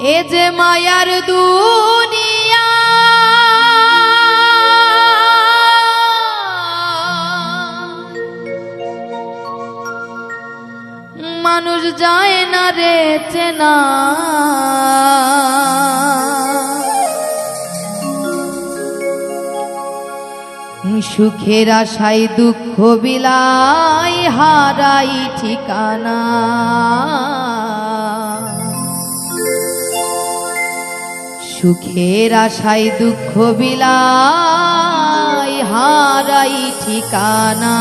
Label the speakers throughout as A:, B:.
A: এ যে মায়ার দুনিয়া মানুষ যায় না রে চেনা সুখের আশায় দুঃখ বিলাই হারাই ঠিকানা সুখের আশায় দুঃখ বিলাই হারাই ঠিকানা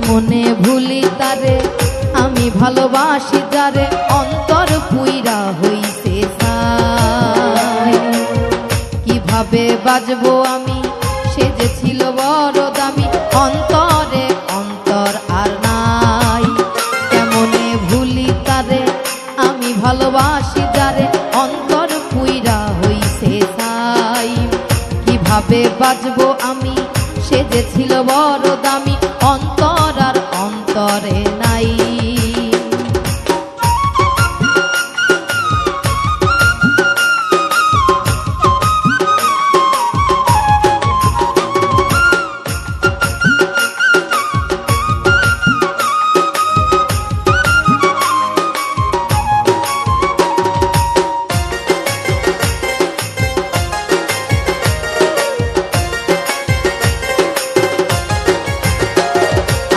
A: মনে ভুলি তারে আমি ভালোবাসি যারে অন্তর পুইরা হইছে কিভাবে বাজবো আমি সে যে ছিল বড় দামি অন্তরে অন্তর আর নাই কেমনে ভুলি তারে আমি ভালোবাসি যারে অন্তর পুইরা হইছে কিভাবে বাজবো আমি সে যে ছিল বড় দামি অন্তর আর অন্তরে নাই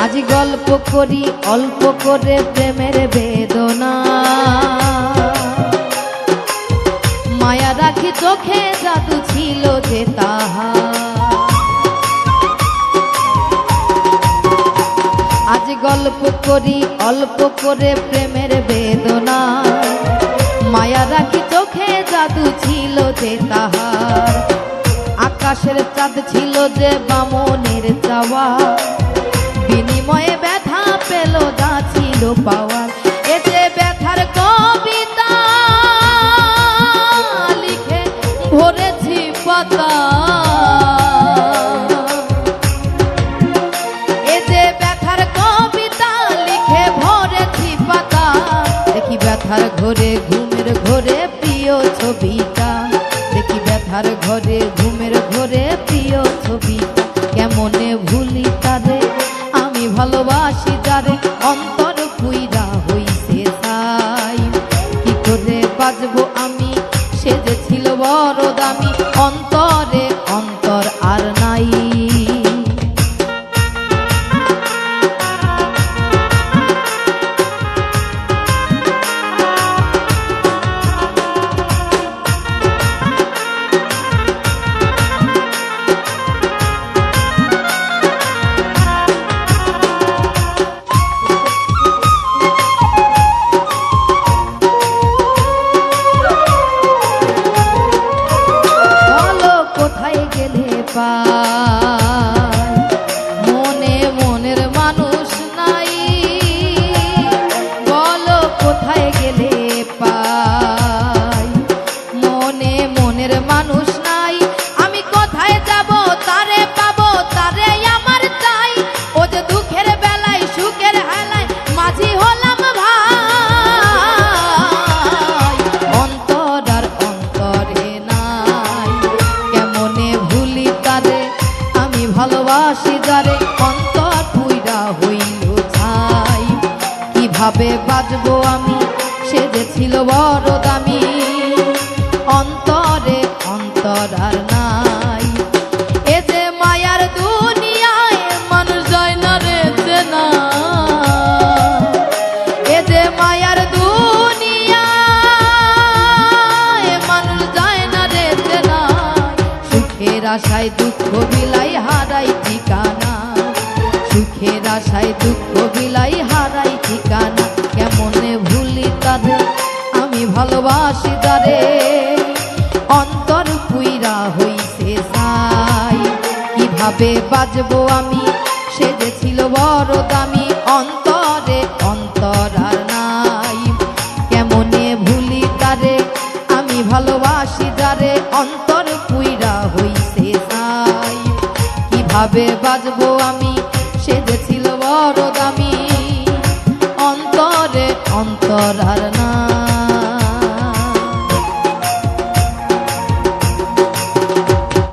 A: আজ গল্প করি অল্প করে প্রেমের বেদনা মায়া রাখি চোখে জাদু ছিল যে তাহা আজ গল্প করি অল্প করে প্রেমের বেদনা মায়া রাখি চোখে জাদু ছিল যে তাহার আকাশের চাঁদ ছিল যে বামনের চাওয়া বিনিময়ে ব্যথা পেল যা ছিল পাওয়ার এ যে ব্যথার কবিতা লিখে ভরেছি পাতা এ যে ব্যথার কবিতা লিখে ভরেছি পাতা দেখি ব্যথার ঘরে ঘুমের ঘরে প্রিয় ছবিটা দেখি ব্যথার ঘরে ঘুমের ঘরে প্রিয় ছবিটা কেমনে ভুলি তারে আমি ভালোবাসি যারে অন্তর পুইরা হইছে কি করে বাজবো আমি সে যে ছিল বড় দামি অন্তরে অন্তর আর নাই মনে মনের মানুষ নাই বলো কোথায় গেলে পাই মনে মনের মানুষ নাই আমি কোথায় যাব তারে পাবো তারে আমার চাই ও যে দুঃখের বেলায় সুখের হেলায় মাঝি হলাম ভাই অন্তর আর অন্তরে নাই কেমনে ভুলি তারে আমি ভালোবাসি যারে অন্তর পুইরা হইল ছাই কিভাবে বাজবো আমি সে যে ছিল বড় দামি অন্তরে অন্তর আর নাই এ যে মায়ার দুনিয়ায় মানুষ যায় না রে চেনা এ যে মায়ার দুনিয়ায় মানুষ যায় না রে চেনা সুখের আশায় দুঃখ বিলাই হারাই ঠিকানা সুখের আশায় দুঃখ বিলাই হারাই ঠিকানা কেমনে ভুলি তাদের আমি কিভাবে বাজবো আমি, সে যে ছিল বড় দামি, অন্তরে অন্তর আর নাই। কেমনে ভুলি তারে আমি ভালোবাসি যারে, অন্তর পুইরা হইছে ছাই। কিভাবে বাজবো আমি, সে যে ছিল বড় দামি, অন্তরে অন্তর আর